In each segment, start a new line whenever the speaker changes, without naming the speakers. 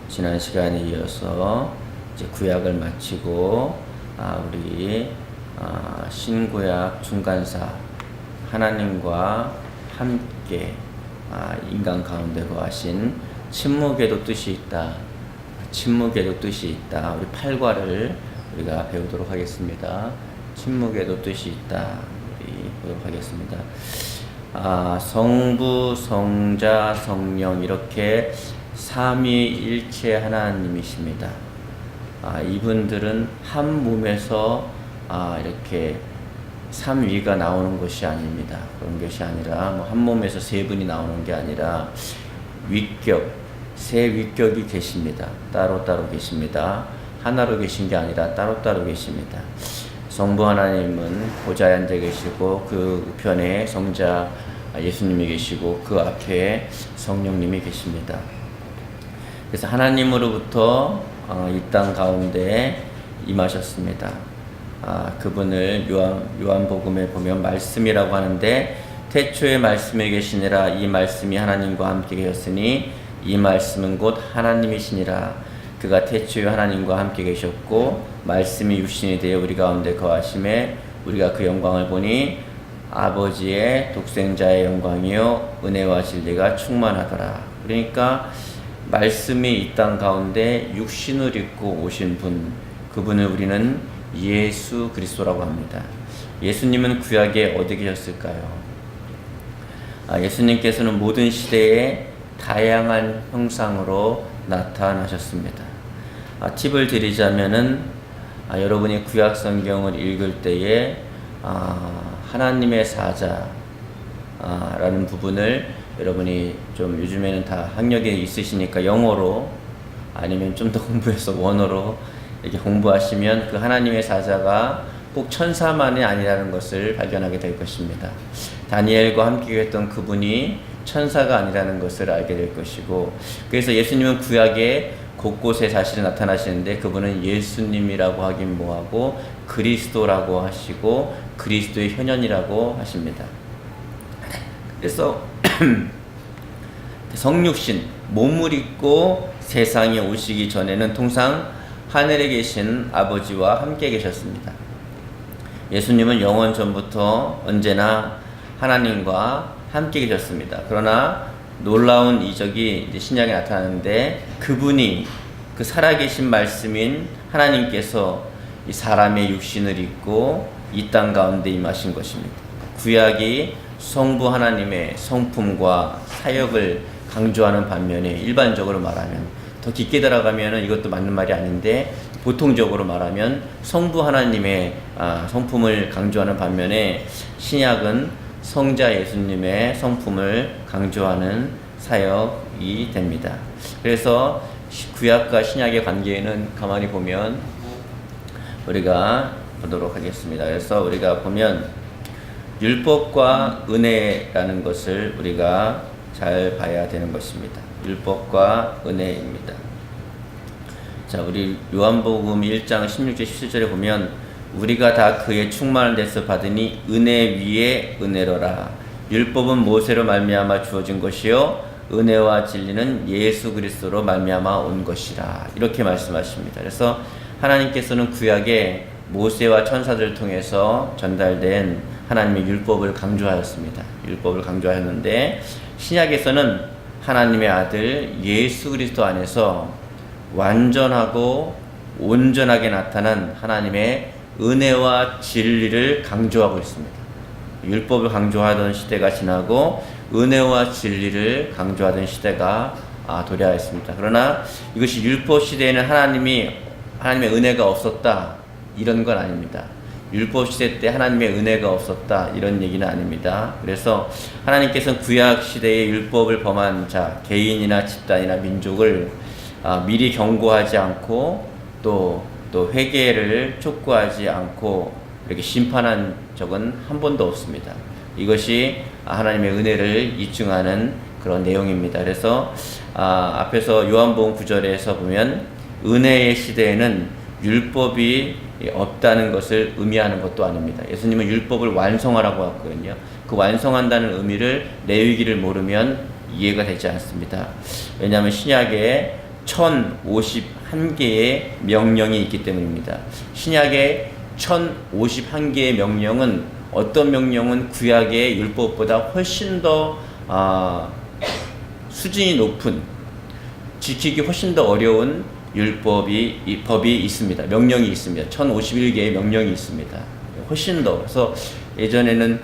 지난 시간에 이어서 이제 구약을 마치고 우리 신구약 중간사 하나님과 함께 인간 가운데 거하신 침묵에도 뜻이 있다. 침묵에도 뜻이 있다. 우리 8과를 우리가 배우도록 하겠습니다. 침묵에도 뜻이 있다. 우리 보도록 하겠습니다. 성부, 성자, 성령 이렇게 삼위일체 하나님이십니다. 이분들은 한 몸에서 이렇게 삼위가 나오는 것이 아닙니다. 그런 것이 아니라 한 몸에서 세 분이 나오는 게 아니라 위격, 세 위격이 계십니다. 따로따로 계십니다. 하나로 계신 게 아니라 따로따로 계십니다. 성부 하나님은 보좌에 앉아 계시고 그 우편에 성자 예수님이 계시고 그 앞에 성령님이 계십니다. 그래서 하나님으로부터 이 땅 가운데 임하셨습니다. 그분을 요한복음에 보면 말씀이라고 하는데 태초에 말씀이 계시니라 이 말씀이 하나님과 함께 계셨으니 이 말씀은 곧 하나님이시니라 그가 태초에 하나님과 함께 계셨고 말씀이 육신이 되어 우리 가운데 거하심에 우리가 그 영광을 보니 아버지의 독생자의 영광이요 은혜와 진리가 충만하더라. 그러니까 말씀이 이 땅 가운데 육신을 입고 오신 분, 그분을 우리는 예수 그리스도라고 합니다. 예수님은 구약에 어디 계셨을까요? 예수님께서는 모든 시대에 다양한 형상으로 나타나셨습니다. 팁을 드리자면은 여러분이 구약 성경을 읽을 때에 하나님의 사자라는 부분을 여러분이 좀 요즘에는 다 학력이 있으시니까 영어로 아니면 좀 더 공부해서 원어로 이렇게 공부하시면 그 하나님의 사자가 꼭 천사만이 아니라는 것을 발견하게 될 것입니다. 다니엘과 함께 했던 그분이 천사가 아니라는 것을 알게 될 것이고, 그래서 예수님은 구약에 곳곳에 사실은 나타나시는데 그분은 예수님이라고 하긴 뭐하고 그리스도라고 하시고 그리스도의 현현이라고 하십니다. 그래서 성육신, 몸을 입고 세상에 오시기 전에는 통상 하늘에 계신 아버지와 함께 계셨습니다. 예수님은 영원 전부터 언제나 하나님과 함께 계셨습니다. 그러나 놀라운 이적이 이제 신약에 나타나는데 그분이 그 살아계신 말씀인 하나님께서 이 사람의 육신을 입고 이 땅 가운데 임하신 것입니다. 구약이 성부 하나님의 성품과 사역을 강조하는 반면에 일반적으로 말하면 더 깊게 들어가면 이것도 맞는 말이 아닌데 보통적으로 말하면 성부 하나님의 성품을 강조하는 반면에 신약은 성자 예수님의 성품을 강조하는 사역이 됩니다. 그래서 구약과 신약의 관계는 가만히 보면 우리가 보도록 하겠습니다. 그래서 우리가 보면 율법과 은혜라는 것을 우리가 잘 봐야 되는 것입니다. 율법과 은혜입니다. 자, 우리 요한복음 1장 16절 17절에 보면 우리가 다 그의 충만한 데서 받으니 은혜 위에 은혜로라. 율법은 모세로 말미암아 주어진 것이요 은혜와 진리는 예수 그리스도로 말미암아 온 것이라. 이렇게 말씀하십니다. 그래서 하나님께서는 구약에 모세와 천사들을 통해서 전달된 하나님의 율법을 강조하였습니다. 율법을 강조하였는데 신약에서는 하나님의 아들 예수 그리스도 안에서 완전하고 온전하게 나타난 하나님의 은혜와 진리를 강조하고 있습니다. 율법을 강조하던 시대가 지나고 은혜와 진리를 강조하던 시대가 도래하였습니다. 그러나 이것이 율법 시대에는 하나님의 은혜가 없었다 이런 건 아닙니다. 율법 시대 때 하나님의 은혜가 없었다 이런 얘기는 아닙니다. 그래서 하나님께서는 구약 시대의 율법을 범한 자, 개인이나 집단이나 민족을 미리 경고하지 않고 또 회개를 촉구하지 않고 이렇게 심판한 적은 한 번도 없습니다. 이것이 하나님의 은혜를 입증하는 그런 내용입니다. 그래서 앞에서 요한복음 9절에서 보면 은혜의 시대에는 율법이 없다는 것을 의미하는 것도 아닙니다. 예수님은 율법을 완성하라고 했거든요. 그 완성한다는 의미를 레위기를 모르면 이해가 되지 않습니다. 왜냐하면 신약에 1051개의 명령이 있기 때문입니다. 신약에 1051개의 명령은 어떤 명령은 구약의 율법보다 훨씬 더 수준이 높은, 지키기 훨씬 더 어려운 법이 있습니다. 명령이 있습니다. 1051개의 명령이 있습니다. 훨씬 더. 그래서 예전에는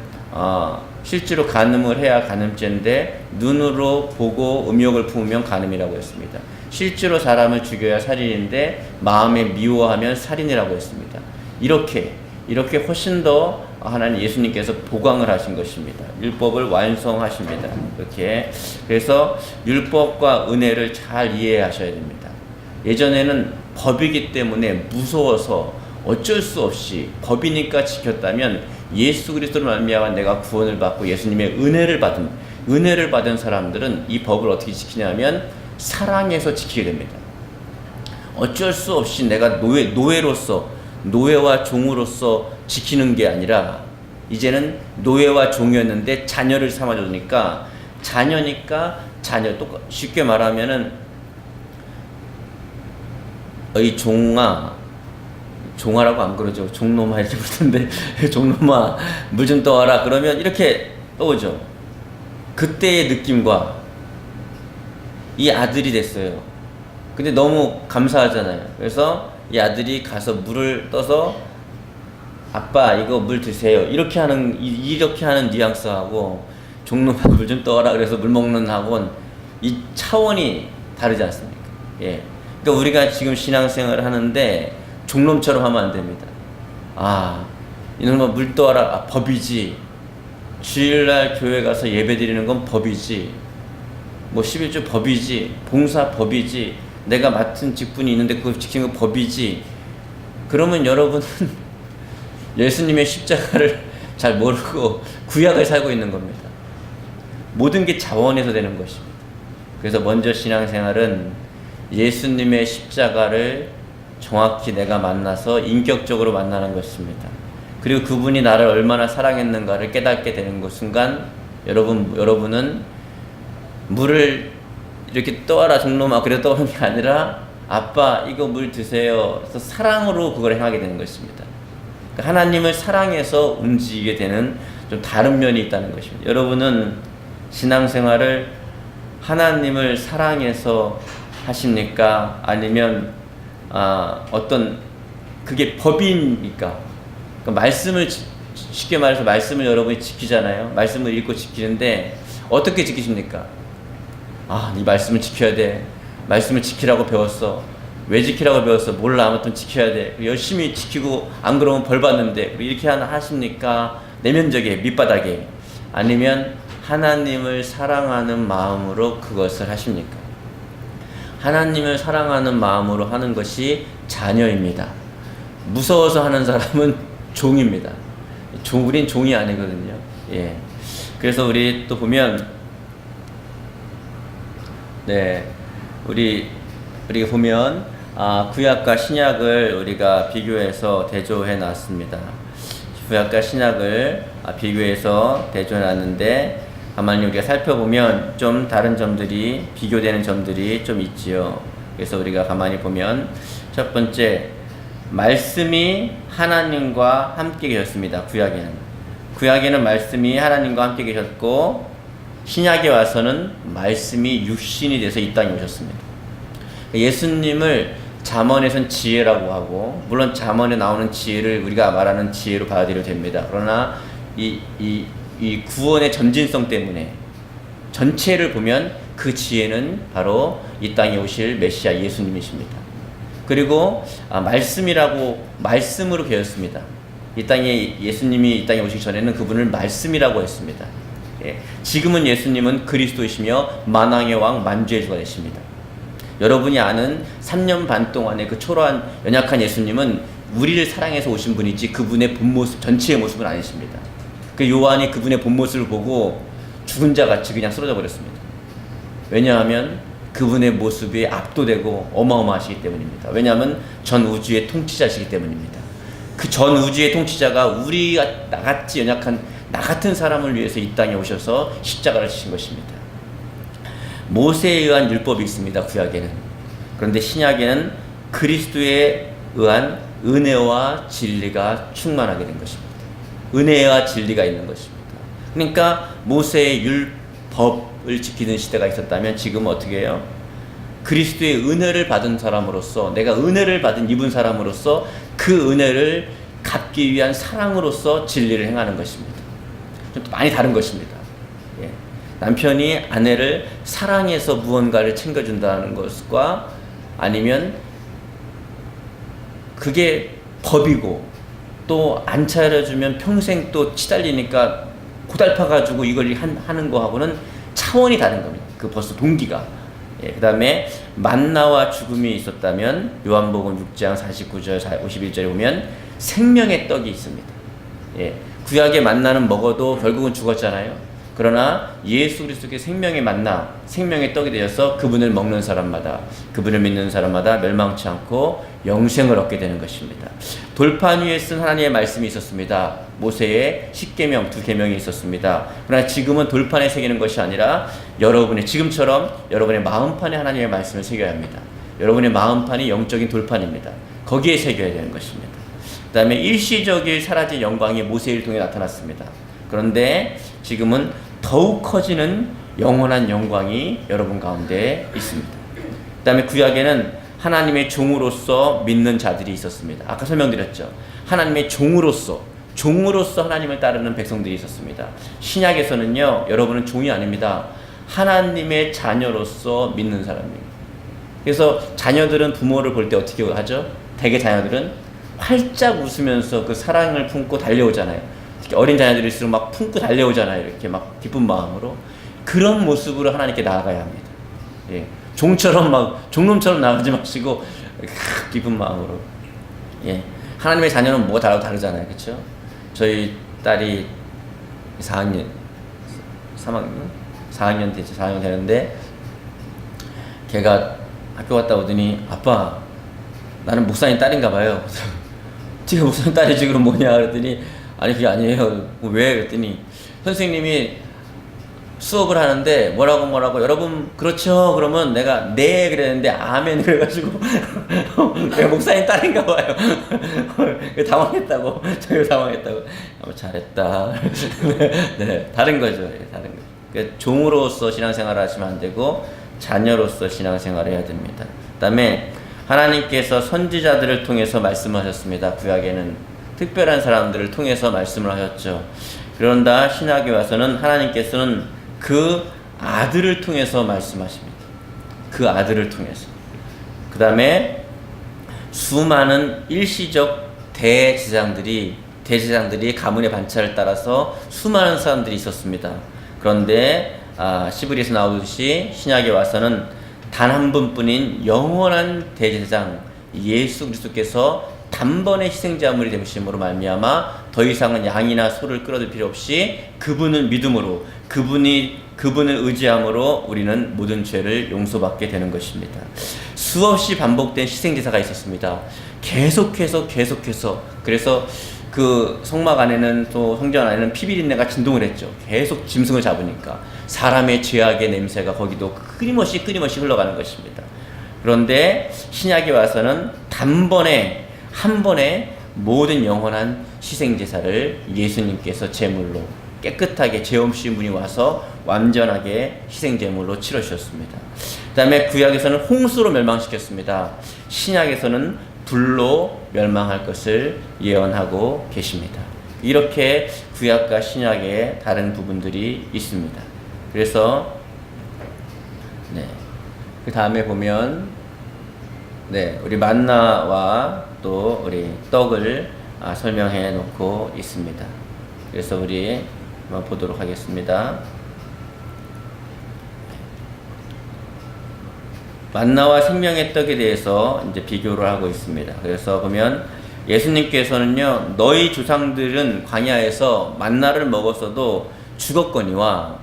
실제로 간음을 해야 간음죄인데 눈으로 보고 음욕을 품으면 간음이라고 했습니다. 실제로 사람을 죽여야 살인인데 마음에 미워하면 살인이라고 했습니다. 이렇게 훨씬 더 하나님 예수님께서 보강을 하신 것입니다. 율법을 완성하십니다. 이렇게. 그래서 율법과 은혜를 잘 이해하셔야 됩니다. 예전에는 법이기 때문에 무서워서 어쩔 수 없이 법이니까 지켰다면 예수 그리스도로 말미암아 내가 구원을 받고 예수님의 은혜를 받은 사람들은 이 법을 어떻게 지키냐면 사랑해서 지키게 됩니다. 어쩔 수 없이 내가 노예와 종으로서 지키는 게 아니라 이제는 노예와 종이었는데 자녀를 삼아주니까 자녀니까 쉽게 말하면은 이 종아라고 안 그러죠. 종놈아 이렇게 부르던데 종놈아 물 좀 떠와라 그러면 이렇게 떠오죠. 그때의 느낌과 이 아들이 됐어요. 근데 너무 감사하잖아요. 그래서 이 아들이 가서 물을 떠서 아빠 이거 물 드세요 이렇게 하는 뉘앙스하고 종놈아 물 좀 떠와라 그래서 물 먹는 하고는 이 차원이 다르지 않습니까? 예. 그러니까 우리가 지금 신앙생활을 하는데 종놈처럼 하면 안 됩니다. 이놈아 물 떠와라 법이지. 주일날 교회 가서 예배 드리는 건 법이지. 11조 법이지. 봉사 법이지. 내가 맡은 직분이 있는데 그걸 지키는 건 법이지. 그러면 여러분은 예수님의 십자가를 잘 모르고 구약을 살고 있는 겁니다. 모든 게 자원에서 되는 것입니다. 그래서 먼저 신앙생활은 예수님의 십자가를 정확히 내가 만나서 인격적으로 만나는 것입니다. 그리고 그분이 나를 얼마나 사랑했는가를 깨닫게 되는 그 순간 여러분은 물을 이렇게 떠와라 종놈아 그래 떠오르는 게 아니라 아빠 이거 물 드세요. 그래서 사랑으로 그걸 행하게 되는 것입니다. 그러니까 하나님을 사랑해서 움직이게 되는 좀 다른 면이 있다는 것입니다. 여러분은 신앙생활을 하나님을 사랑해서 하십니까? 아니면 어떤 그게 법이니까 그러니까 말씀을 쉽게 말해서 말씀을 여러분이 지키잖아요. 말씀을 읽고 지키는데 어떻게 지키십니까? 이 말씀을 지켜야 돼. 말씀을 지키라고 배웠어. 왜 지키라고 배웠어? 몰라. 아무튼 지켜야 돼. 열심히 지키고 안 그러면 벌 받는데 이렇게 하십니까? 내면적에 밑바닥에 아니면 하나님을 사랑하는 마음으로 그것을 하십니까? 하나님을 사랑하는 마음으로 하는 것이 자녀입니다. 무서워서 하는 사람은 종입니다. 우린 종이 아니거든요. 예. 그래서 우리 또 보면, 우리가 보면, 구약과 신약을 우리가 비교해서 대조해 놨습니다. 구약과 신약을 비교해서 대조해 놨는데, 가만히 우리가 살펴보면 좀 다른 점들이, 비교되는 점들이 좀 있지요. 그래서 우리가 가만히 보면, 첫 번째, 말씀이 하나님과 함께 계셨습니다. 구약에는 말씀이 하나님과 함께 계셨고 신약에 와서는 말씀이 육신이 돼서 이 땅에 오셨습니다. 예수님을 잠언에선 지혜라고 하고 물론 잠언에 나오는 지혜를 우리가 말하는 지혜로 받아들여도 됩니다. 그러나 이 구원의 점진성 때문에 전체를 보면 그 지혜는 바로 이 땅에 오실 메시아 예수님이십니다. 그리고 말씀으로 배웠습니다. 예수님이 이 땅에 오시기 전에는 그분을 말씀이라고 했습니다. 예, 지금은 예수님은 그리스도이시며 만왕의 왕 만주의 주가 되십니다. 여러분이 아는 3년 반 동안의 그 초라한 연약한 예수님은 우리를 사랑해서 오신 분이지 그분의 본모습 전체의 모습은 아니십니다. 그 요한이 그분의 본모습을 보고 죽은 자 같이 그냥 쓰러져 버렸습니다. 왜냐하면 그분의 모습이 압도되고 어마어마하시기 때문입니다. 왜냐하면 전 우주의 통치자시기 때문입니다. 그 전 우주의 통치자가 우리가 나같이 연약한 나 같은 사람을 위해서 이 땅에 오셔서 십자가를 지신 것입니다. 모세에 의한 율법이 있습니다. 구약에는. 그런데 신약에는 그리스도에 의한 은혜와 진리가 충만하게 된 것입니다. 은혜와 진리가 있는 것입니다. 그러니까 모세의 율법을 지키는 시대가 있었다면 지금 어떻게 해요? 그리스도의 은혜를 받은 사람으로서, 내가 은혜를 받은 입은 사람으로서 그 은혜를 갚기 위한 사랑으로서 진리를 행하는 것입니다. 좀 많이 다른 것입니다. 예. 남편이 아내를 사랑해서 무언가를 챙겨준다는 것과 아니면 그게 법이고 또 안 차려주면 평생 또 치달리니까 고달파가지고 이걸 하는 거하고는 차원이 다른 겁니다. 그 벌써 동기가. 예, 그 다음에 만나와 죽음이 있었다면 요한복음 6장 49절 51절에 보면 생명의 떡이 있습니다. 예, 구약의 만나는 먹어도 결국은 죽었잖아요. 그러나 예수 그리스도의 생명의 만나, 생명의 떡이 되어서 그분을 먹는 사람마다, 그분을 믿는 사람마다 멸망치 않고 영생을 얻게 되는 것입니다. 돌판 위에 쓴 하나님의 말씀이 있었습니다. 모세의 10계명, 2계명이 있었습니다. 그러나 지금은 돌판에 새기는 것이 아니라 여러분의, 지금처럼 여러분의 마음판에 하나님의 말씀을 새겨야 합니다. 여러분의 마음판이 영적인 돌판입니다. 거기에 새겨야 되는 것입니다. 그 다음에 일시적일 사라진 영광이 모세를 통해 나타났습니다. 그런데 지금은 더욱 커지는 영원한 영광이 여러분 가운데 있습니다. 그 다음에 구약에는 하나님의 종으로서 믿는 자들이 있었습니다. 아까 설명드렸죠. 하나님의 종으로서 하나님을 따르는 백성들이 있었습니다. 신약에서는요, 여러분은 종이 아닙니다. 하나님의 자녀로서 믿는 사람입니다. 그래서 자녀들은 부모를 볼 때 어떻게 하죠? 대개 자녀들은 활짝 웃으면서 그 사랑을 품고 달려오잖아요. 특히 어린 자녀들일수록 막 품고 달려오잖아요. 이렇게 막 기쁜 마음으로. 그런 모습으로 하나님께 나아가야 합니다. 예. 종처럼 막 종놈처럼 나가지 마시고 기쁜 마음으로. 예. 하나님의 자녀는 뭐가 다르잖아요. 그렇죠? 저희 딸이 4학년 되죠. 4학년 되는데 걔가 학교 갔다 오더니 아빠 나는 목사님 딸인가 봐요. 제가 목사님 딸이지 그럼 뭐냐 그랬더니 아니 그게 아니에요. 왜? 그랬더니 선생님이 수업을 하는데 뭐라고 여러분 그렇죠? 그러면 내가 네 그랬는데 아멘 그래가지고 내가 목사님 딸인가 봐요. 당황했다고. 저희가 당황했다고. 잘했다. 네, 다른 거죠. 다른 거. 그러니까 종으로서 신앙생활을 하시면 안 되고 자녀로서 신앙생활을 해야 됩니다. 그 다음에 하나님께서 선지자들을 통해서 말씀하셨습니다. 구약에는 특별한 사람들을 통해서 말씀을 하셨죠. 그런다 신약에 와서는 하나님께서는 그 아들을 통해서 말씀하십니다. 그 아들을 통해서. 그 다음에 수많은 일시적 대제사장들이 가문의 반차를 따라서 수많은 사람들이 있었습니다. 그런데 시브리에서 나오듯이 신약에 와서는 단 한 분뿐인 영원한 대제사장 예수 그리스도께서 단번에 희생자물이 되심으로 말미암아 더 이상은 양이나 소를 끌어들 필요 없이 그분을 믿음으로 그분을 의지함으로 우리는 모든 죄를 용서받게 되는 것입니다. 수없이 반복된 희생제사가 있었습니다. 계속해서 그래서 그 성막 안에는 또 성전 안에는 피비린내가 진동을 했죠. 계속 짐승을 잡으니까 사람의 죄악의 냄새가 거기도 끊임없이 흘러가는 것입니다. 그런데 신약에 와서는 단번에 한 번에 모든 영원한 희생제사를 예수님께서 제물로 깨끗하게 죄 없이 분이 와서 완전하게 희생제물로 치러주셨습니다. 그 다음에 구약에서는 홍수로 멸망시켰습니다. 신약에서는 불로 멸망할 것을 예언하고 계십니다. 이렇게 구약과 신약의 다른 부분들이 있습니다. 그래서 그 다음에 보면 우리 만나와 또 우리 떡을 설명해 놓고 있습니다. 그래서 우리 한번 보도록 하겠습니다. 만나와 생명의 떡에 대해서 이제 비교를 하고 있습니다. 그래서 보면 예수님께서는요, 너희 조상들은 광야에서 만나를 먹었어도 죽었거니와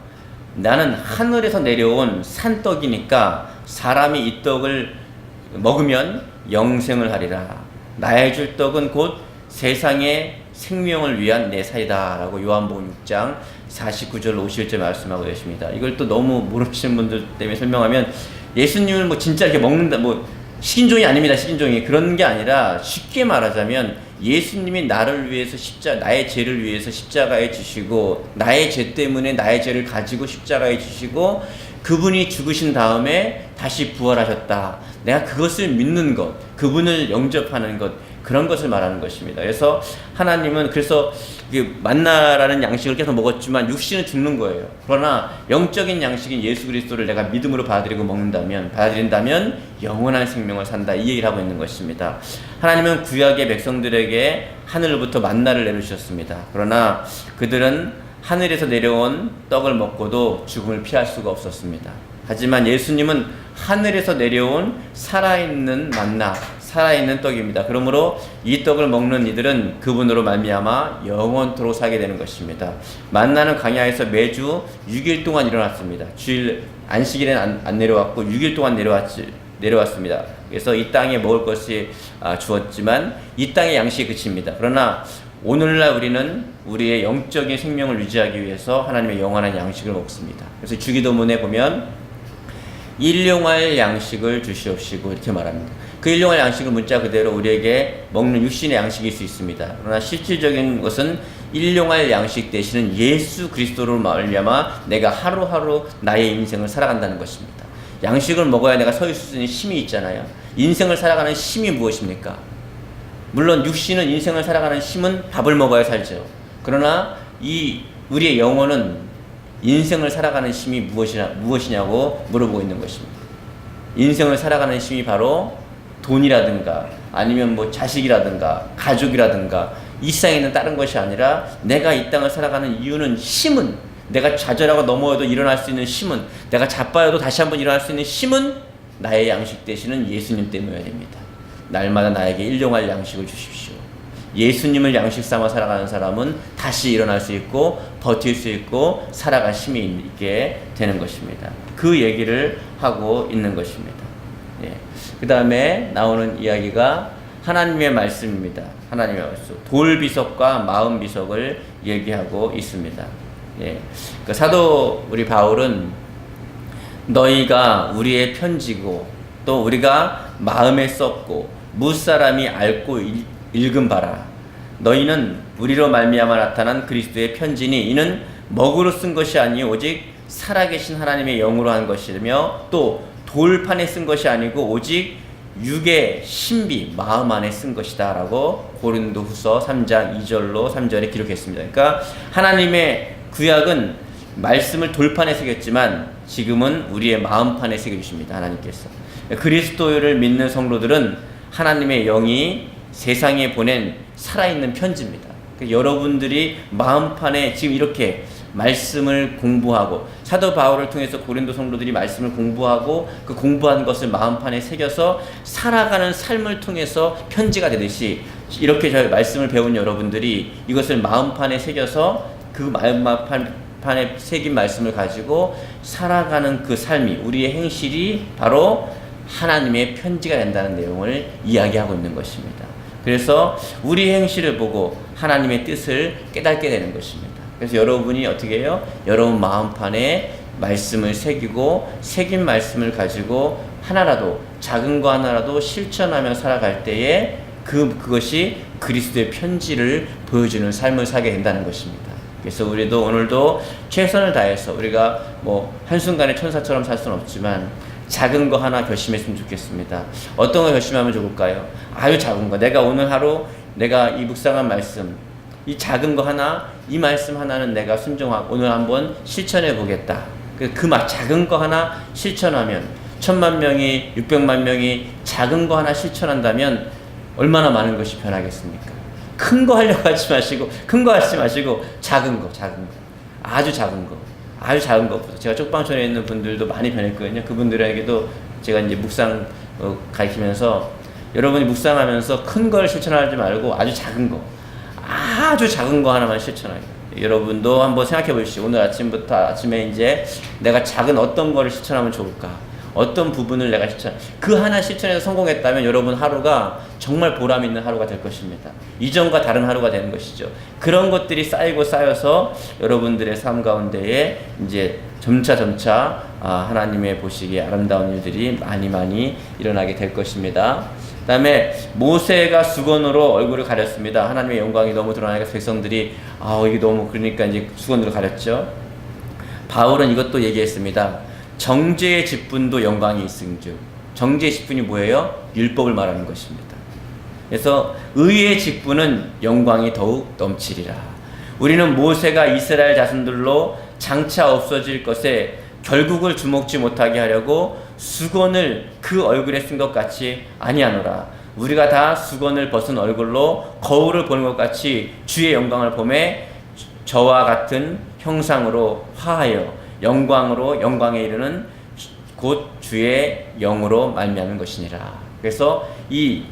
나는 하늘에서 내려온 산떡이니까 사람이 이 떡을 먹으면 영생을 하리라. 나의 줄 떡은 곧 세상의 생명을 위한 내 살이다 라고 요한복음 6장 49절 51절 말씀하고 계십니다. 이걸 또 너무 모르시는 분들 때문에 설명하면 예수님을 뭐 진짜 이렇게 먹는다 뭐 식인종이 아닙니다. 식인종이 그런 게 아니라 쉽게 말하자면 예수님이 나를 위해서 나의 죄를 위해서 십자가에 지시고 나의 죄 때문에 나의 죄를 가지고 십자가에 지시고 그분이 죽으신 다음에 다시 부활하셨다. 내가 그것을 믿는 것, 그분을 영접하는 것, 그런 것을 말하는 것입니다. 그래서 하나님은 그래서 만나라는 양식을 계속 먹었지만 육신은 죽는 거예요. 그러나 영적인 양식인 예수 그리스도를 내가 믿음으로 받아들인다면 영원한 생명을 산다. 이 얘기를 하고 있는 것입니다. 하나님은 구약의 백성들에게 하늘로부터 만나를 내려주셨습니다. 그러나 그들은 하늘에서 내려온 떡을 먹고도 죽음을 피할 수가 없었습니다. 하지만 예수님은 하늘에서 내려온 살아있는 만나, 살아있는 떡입니다. 그러므로 이 떡을 먹는 이들은 그분으로 말미암아 영원토록 살게 되는 것입니다. 만나는 광야에서 매주 6일 동안 일어났습니다. 주일 안식일에는 안 내려왔고 6일 동안 내려왔습니다. 그래서 이 땅에 먹을 것이 주었지만 이 땅의 양식이 그칩니다. 그러나 오늘날 우리는 우리의 영적인 생명을 유지하기 위해서 하나님의 영원한 양식을 먹습니다. 그래서 주기도문에 보면 일용할 양식을 주시옵시고 이렇게 말합니다. 그 일용할 양식은 문자 그대로 우리에게 먹는 육신의 양식일 수 있습니다. 그러나 실질적인 것은 일용할 양식 대신은 예수 그리스도로 말미암아 내가 하루하루 나의 인생을 살아간다는 것입니다. 양식을 먹어야 내가 서 있을 수 있는 힘이 있잖아요. 인생을 살아가는 힘이 무엇입니까? 물론 육신은 인생을 살아가는 힘은 밥을 먹어야 살죠. 그러나 우리의 영혼은 인생을 살아가는 힘이 무엇이냐고 물어보고 있는 것입니다. 인생을 살아가는 힘이 바로 돈이라든가 아니면 뭐 자식이라든가 가족이라든가 이 세상에 있는 다른 것이 아니라 내가 이 땅을 살아가는 이유는 힘은 내가 좌절하고 넘어져도 일어날 수 있는 힘은 내가 자빠져도 다시 한번 일어날 수 있는 힘은 나의 양식 되시는 예수님 때문이어야 됩니다. 날마다 나에게 일용할 양식을 주십시오. 예수님을 양식 삼아 살아가는 사람은 다시 일어날 수 있고 버틸 수 있고 살아갈 힘이 있게 되는 것입니다. 그 얘기를 하고 있는 것입니다. 예. 그 다음에 나오는 이야기가 하나님의 말씀입니다. 하나님의 말씀. 돌비석과 마음비석을 얘기하고 있습니다. 예. 그 사도 우리 바울은 너희가 우리의 편지고 또 우리가 마음에 썼고 무사람이 앓고 읽은 바라. 너희는 우리로 말미암아 나타난 그리스도의 편지니 이는 먹으로 쓴 것이 아니요 오직 살아계신 하나님의 영으로 한 것이며 또 돌판에 쓴 것이 아니고 오직 육의 신비 마음 안에 쓴 것이다 라고 고린도후서 3장 2절로 3절에 기록했습니다. 그러니까 하나님의 구약은 말씀을 돌판에 새겼지만 지금은 우리의 마음판에 새겨주십니다. 하나님께서. 그리스도를 믿는 성도들은 하나님의 영이 세상에 보낸 살아있는 편지입니다. 여러분들이 마음판에 지금 이렇게 말씀을 공부하고 사도 바울을 통해서 고린도 성도들이 말씀을 공부하고 그 공부한 것을 마음판에 새겨서 살아가는 삶을 통해서 편지가 되듯이 이렇게 저희 말씀을 배운 여러분들이 이것을 마음판에 새겨서 그 마음판에 새긴 말씀을 가지고 살아가는 그 삶이 우리의 행실이 바로 하나님의 편지가 된다는 내용을 이야기하고 있는 것입니다. 그래서 우리 행실을 보고 하나님의 뜻을 깨닫게 되는 것입니다. 그래서 여러분이 어떻게 해요? 여러분 마음판에 말씀을 새기고 새긴 말씀을 가지고 하나라도 작은 거 하나라도 실천하며 살아갈 때에 그것이 그리스도의 편지를 보여주는 삶을 살게 된다는 것입니다. 그래서 우리도 오늘도 최선을 다해서 우리가 뭐 한순간에 천사처럼 살 수는 없지만 작은 거 하나 결심했으면 좋겠습니다. 어떤 거 결심하면 좋을까요? 아주 작은 거. 내가 오늘 하루 내가 이 묵상한 말씀, 이 작은 거 하나, 이 말씀 하나는 내가 순종하고 오늘 한번 실천해 보겠다. 작은 거 하나 실천하면 1000만 명이 600만 명이 작은 거 하나 실천한다면 얼마나 많은 것이 변하겠습니까? 큰 거 하려고 하지 마시고 작은 거. 아주 작은 거. 아주 작은 것부터. 제가 쪽방촌에 있는 분들도 많이 변했거든요. 그분들에게도 제가 이제 묵상 가르치면서 여러분이 묵상하면서 큰 걸 실천하지 말고 아주 작은 거 하나만 실천하게. 여러분도 한번 생각해 보십시오. 오늘 아침에 이제 내가 작은 어떤 거를 실천하면 좋을까? 어떤 부분을 내가 그 하나 실천해서 성공했다면 여러분 하루가 정말 보람 있는 하루가 될 것입니다. 이전과 다른 하루가 되는 것이죠. 그런 것들이 쌓이고 쌓여서 여러분들의 삶 가운데에 이제 점차 하나님의 보시기에 아름다운 일들이 많이 일어나게 될 것입니다. 그 다음에 모세가 수건으로 얼굴을 가렸습니다. 하나님의 영광이 너무 드러나니까 백성들이 이게 너무 그러니까 이제 수건으로 가렸죠. 바울은 이것도 얘기했습니다. 정죄의 직분도 영광이 있은즉. 정죄의 직분이 뭐예요? 율법을 말하는 것입니다. 그래서 의의 직분은 영광이 더욱 넘치리라. 우리는 모세가 이스라엘 자손들로 장차 없어질 것에 결국을 주목지 못하게 하려고 수건을 그 얼굴에 쓴 것 같이 아니하노라. 우리가 다 수건을 벗은 얼굴로 거울을 보는 것 같이 주의 영광을 보매 저와 같은 형상으로 화하여 영광으로 영광에 이르는 곧 주의 영으로 말미암은 것이니라. 그래서 이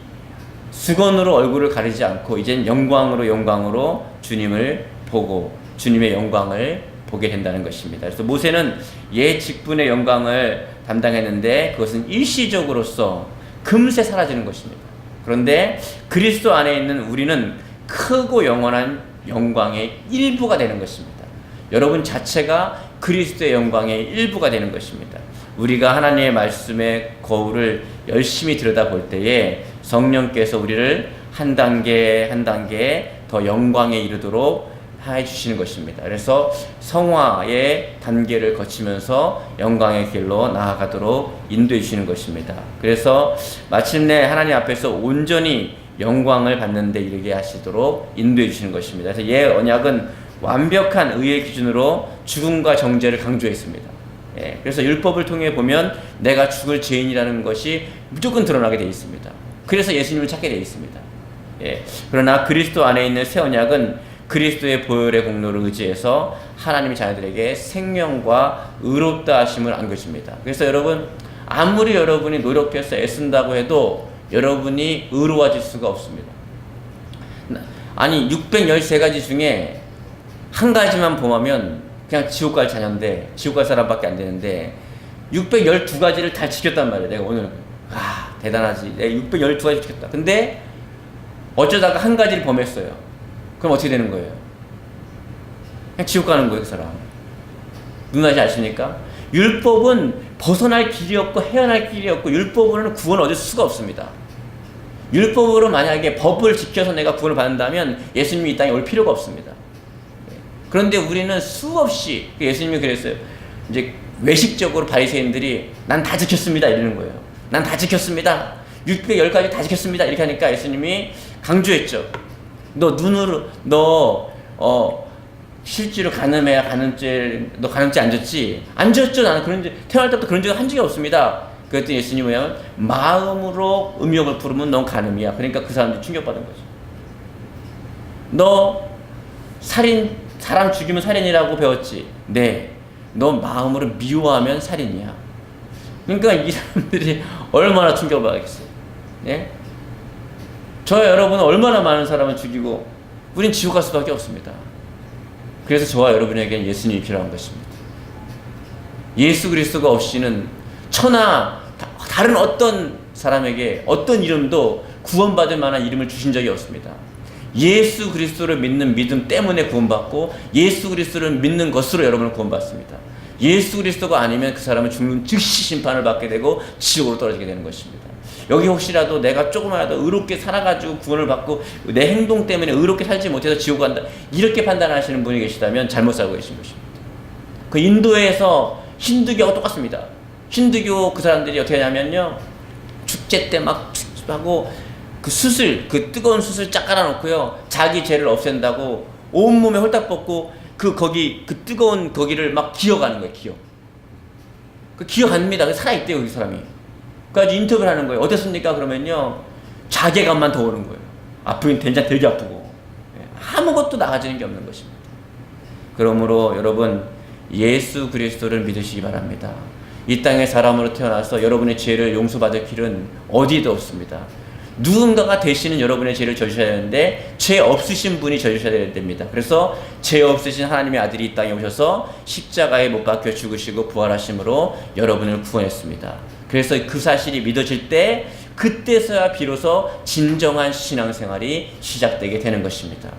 수건으로 얼굴을 가리지 않고 이젠 영광으로 주님을 보고 주님의 영광을 보게 된다는 것입니다. 그래서 모세는 옛 직분의 영광을 담당했는데 그것은 일시적으로서 금세 사라지는 것입니다. 그런데 그리스도 안에 있는 우리는 크고 영원한 영광의 일부가 되는 것입니다. 여러분 자체가 그리스도의 영광의 일부가 되는 것입니다. 우리가 하나님의 말씀의 거울을 열심히 들여다볼 때에 성령께서 우리를 한 단계 더 영광에 이르도록 해주시는 것입니다. 그래서 성화의 단계를 거치면서 영광의 길로 나아가도록 인도해 주시는 것입니다. 그래서 마침내 하나님 앞에서 온전히 영광을 받는 데 이르게 하시도록 인도해 주시는 것입니다. 그래서 옛 언약은 완벽한 의의 기준으로 죽음과 정죄를 강조했습니다. 그래서 율법을 통해 보면 내가 죽을 죄인이라는 것이 무조건 드러나게 되어 있습니다. 그래서 예수님을 찾게 되어 있습니다. 그러나 그리스도 안에 있는 새 언약은 그리스도의 보혈의 공로를 의지해서 하나님의 자녀들에게 생명과 의롭다 하심을 안겨줍니다. 그래서 여러분 아무리 여러분이 노력해서 애쓴다고 해도 여러분이 의로워질 수가 없습니다. 아니 613가지 중에 한 가지만 범하면 그냥 지옥 갈 자녀인데 지옥 갈 사람밖에 안 되는데 612가지를 다 지켰단 말이에요. 내가 오늘 대단하지. 내가 612가지 지켰다. 근데 어쩌다가 한 가지를 범했어요. 그럼 어떻게 되는 거예요? 그냥 지옥 가는 거예요, 그 사람. 무슨 말인지 아십니까? 율법은 벗어날 길이 없고 헤어날 길이 없고 율법으로는 구원을 얻을 수가 없습니다. 율법으로 만약에 법을 지켜서 내가 구원을 받는다면 예수님이 이 땅에 올 필요가 없습니다. 그런데 우리는 수없이 예수님이 그랬어요. 이제 외식적으로 바리새인들이 난 다 지켰습니다 이러는 거예요. 난 다 지켰습니다. 610가지 다 지켰습니다. 이렇게 하니까 예수님이 강조했죠. 너 눈으로 실제로 가늠해야 너 가늠죄 안 졌지? 안 졌죠. 나는 그런 태어날 때부터 그런 적 한 적이 없습니다. 그랬더니 예수님이 뭐냐면 마음으로 음욕을 부르면 넌 가늠이야. 그러니까 그 사람들이 충격받은 거죠. 너 사람 죽이면 살인이라고 배웠지? 네. 너 마음으로 미워하면 살인이야. 그러니까 이 사람들이 얼마나 충격받겠어요. 예? 저와 여러분은 얼마나 많은 사람을 죽이고 우린 지옥 갈 수밖에 없습니다. 그래서 저와 여러분에게는 예수님이 필요한 것입니다. 예수 그리스도가 없이는 천하 다른 어떤 사람에게 어떤 이름도 구원받을 만한 이름을 주신 적이 없습니다. 예수 그리스도를 믿는 믿음 때문에 구원받고 예수 그리스도를 믿는 것으로 여러분은 구원받습니다. 예수 그리스도가 아니면 그 사람은 죽는 즉시 심판을 받게 되고 지옥으로 떨어지게 되는 것입니다. 여기 혹시라도 내가 조금이라도 의롭게 살아가지고 구원을 받고 내 행동 때문에 의롭게 살지 못해서 지옥 간다 이렇게 판단하시는 분이 계시다면 잘못 살고 계신 것입니다. 그 인도에서 힌두교하고 똑같습니다. 힌두교 그 사람들이 어떻게 하냐면요, 축제 때 막 하고 그 그 뜨거운 숯을 쫙 깔아놓고요, 자기 죄를 없앤다고 온몸에 홀딱 벗고 그 뜨거운 거기를 막 기어가는 거예요. 기어갑니다. 살아있대요, 그 사람이. 그래서 인터뷰를 하는 거예요. 어땠습니까? 그러면요, 자괴감만 더 오는 거예요. 아프긴 된장 되게 아프고 아무것도 나아지는 게 없는 것입니다. 그러므로 여러분 예수 그리스도를 믿으시기 바랍니다. 이 땅의 사람으로 태어나서 여러분의 죄를 용서받을 길은 어디에도 없습니다. 누군가가 대신은 여러분의 죄를 져주셔야 되는데 죄 없으신 분이 져주셔야 됩니다. 그래서 죄 없으신 하나님의 아들이 이 땅에 오셔서 십자가에 못 박혀 죽으시고 부활하심으로 여러분을 구원했습니다. 그래서 그 사실이 믿어질 때 그때서야 비로소 진정한 신앙생활이 시작되게 되는 것입니다.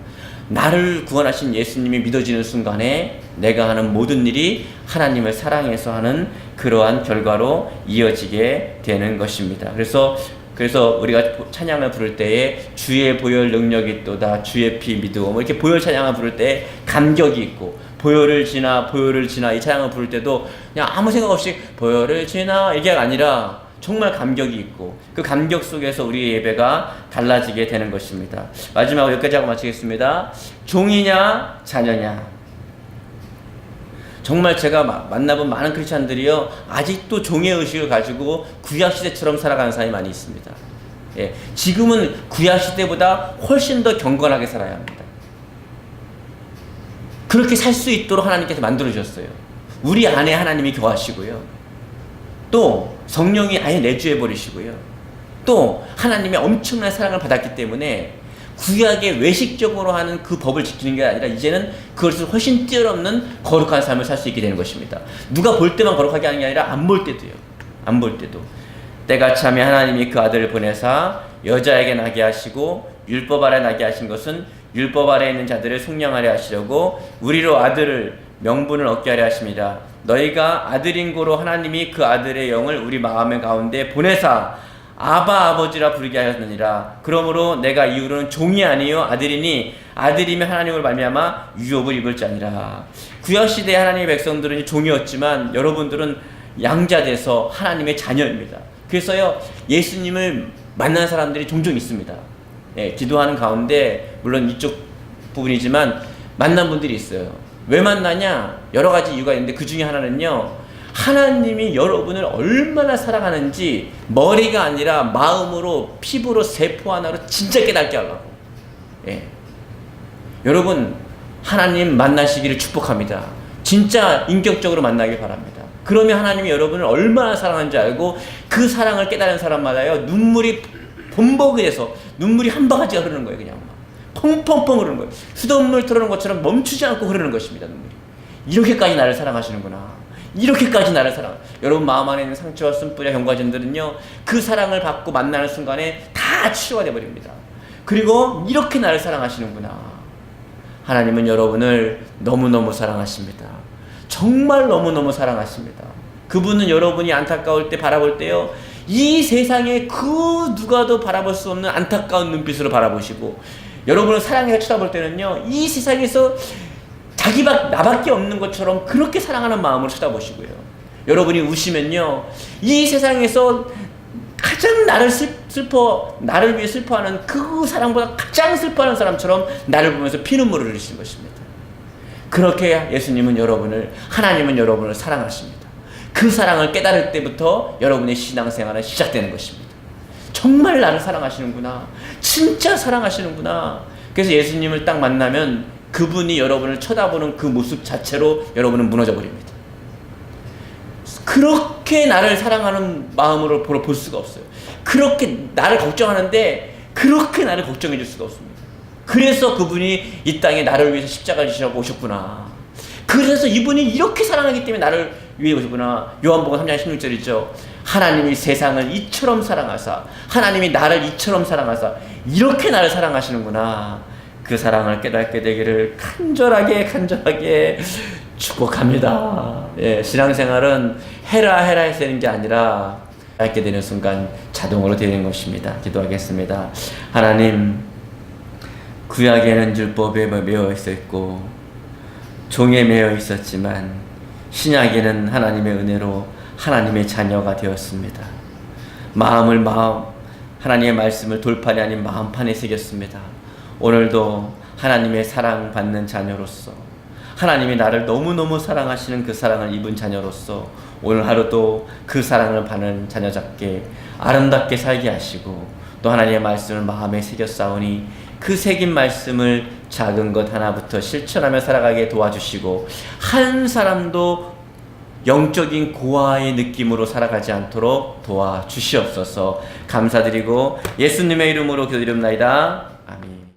나를 구원하신 예수님이 믿어지는 순간에 내가 하는 모든 일이 하나님을 사랑해서 하는 그러한 결과로 이어지게 되는 것입니다. 그래서 우리가 찬양을 부를 때에 주의 보혈 능력이 있도다, 주의 피 믿음, 이렇게 보혈 찬양을 부를 때 감격이 있고, 보혈을 지나 이 찬양을 부를 때도 그냥 아무 생각 없이 보혈을 지나 이게 아니라 정말 감격이 있고, 그 감격 속에서 우리의 예배가 달라지게 되는 것입니다. 마지막으로 여기까지 하고 마치겠습니다. 종이냐 자녀냐. 정말 제가 만나본 많은 크리스찬들이요, 아직도 종의 의식을 가지고 구약시대처럼 살아가는 사람이 많이 있습니다. 예, 지금은 구약시대보다 훨씬 더 경건하게 살아야 합니다. 그렇게 살 수 있도록 하나님께서 만들어주셨어요. 우리 안에 하나님이 거하시고요, 또 성령이 아예 내주해버리시고요, 또 하나님의 엄청난 사랑을 받았기 때문에 구약의 외식적으로 하는 그 법을 지키는 게 아니라 이제는 그것을 훨씬 뛰어넘는 거룩한 삶을 살 수 있게 되는 것입니다. 누가 볼 때만 거룩하게 하는 게 아니라 안 볼 때도요. 안 볼 때도. 때가 참에 하나님이 그 아들을 보내사 여자에게 나게 하시고 율법 아래 나게 하신 것은 율법 아래 있는 자들을 속량하려 하시려고 우리로 아들을 명분을 얻게 하려 하십니다. 너희가 아들인 고로 하나님이 그 아들의 영을 우리 마음의 가운데 보내사 아바 아버지라 부르게 하였느니라. 그러므로 내가 이후로는 종이 아니요 아들이니 아들이면 하나님을 말미암아 유업을 입을 자니라. 구약시대의 하나님의 백성들은 종이었지만 여러분들은 양자돼서 하나님의 자녀입니다. 그래서요, 예수님을 만난 사람들이 종종 있습니다. 예, 기도하는 가운데 물론 이쪽 부분이지만 만난 분들이 있어요. 왜 만나냐? 여러 가지 이유가 있는데 그 중에 하나는요, 하나님이 여러분을 얼마나 사랑하는지 머리가 아니라 마음으로, 피부로, 세포 하나로 진짜 깨닫게 하려고. 예. 여러분, 하나님 만나시기를 축복합니다. 진짜 인격적으로 만나길 바랍니다. 그러면 하나님이 여러분을 얼마나 사랑하는지 알고 그 사랑을 깨달은 사람마다요, 눈물이 범벅이 돼서 눈물이 한 바가지가 흐르는 거예요. 그냥 펑펑펑 흐르는 거예요. 수돗물 틀어놓은 것처럼 멈추지 않고 흐르는 것입니다. 눈물이. 이렇게까지 나를 사랑하시는구나. 이렇게까지 나를 사랑. 여러분 마음 안에 있는 상처와 쓴뿌리와 경과진들은요, 그 사랑을 받고 만나는 순간에 다 치유가 되어버립니다. 그리고 이렇게 나를 사랑하시는구나. 하나님은 여러분을 너무너무 사랑하십니다. 정말 너무너무 사랑하십니다. 그분은 여러분이 안타까울 때 바라볼 때요, 이 세상에 그 누가도 바라볼 수 없는 안타까운 눈빛으로 바라보시고, 여러분을 사랑해서 쳐다볼 때는요, 이 세상에서 나밖에 없는 것처럼 그렇게 사랑하는 마음으로 쳐다보시고요. 여러분이 우시면요, 이 세상에서 가장 나를 위해 슬퍼하는 그 사람보다 가장 슬퍼하는 사람처럼 나를 보면서 피눈물을 흘리시는 것입니다. 그렇게 예수님은 하나님은 여러분을 사랑하십니다. 그 사랑을 깨달을 때부터 여러분의 신앙생활은 시작되는 것입니다. 정말 나를 사랑하시는구나. 진짜 사랑하시는구나. 그래서 예수님을 딱 만나면 그분이 여러분을 쳐다보는 그 모습 자체로 여러분은 무너져 버립니다. 그렇게 나를 사랑하는 마음으로 볼 수가 없어요. 그렇게 나를 걱정하는데 그렇게 나를 걱정해 줄 수가 없습니다. 그래서 그분이 이 땅에 나를 위해서 십자가를 지시라고 오셨구나. 그래서 이분이 이렇게 사랑하기 때문에 나를 위해 오셨구나. 요한복음 3장 16절이죠. 하나님이 세상을 이처럼 사랑하사, 하나님이 나를 이처럼 사랑하사, 이렇게 나를 사랑하시는구나. 그 사랑을 깨닫게 되기를 간절하게 축복합니다. 예, 신앙생활은 해라 해서 되는 게 아니라 깨닫게 되는 순간 자동으로 되는 것입니다. 기도하겠습니다. 하나님, 구약에는 율법에 매여 있었고 종에 매여 있었지만 신약에는 하나님의 은혜로 하나님의 자녀가 되었습니다. 하나님의 말씀을 돌판이 아닌 마음판에 새겼습니다. 오늘도 하나님의 사랑받는 자녀로서, 하나님이 나를 너무너무 사랑하시는 그 사랑을 입은 자녀로서 오늘 하루도 그 사랑을 받는 자녀답게 아름답게 살게 하시고, 또 하나님의 말씀을 마음에 새겼사오니 그 새긴 말씀을 작은 것 하나부터 실천하며 살아가게 도와주시고, 한 사람도 영적인 고아의 느낌으로 살아가지 않도록 도와주시옵소서. 감사드리고 예수님의 이름으로 기도드립니다. 아멘.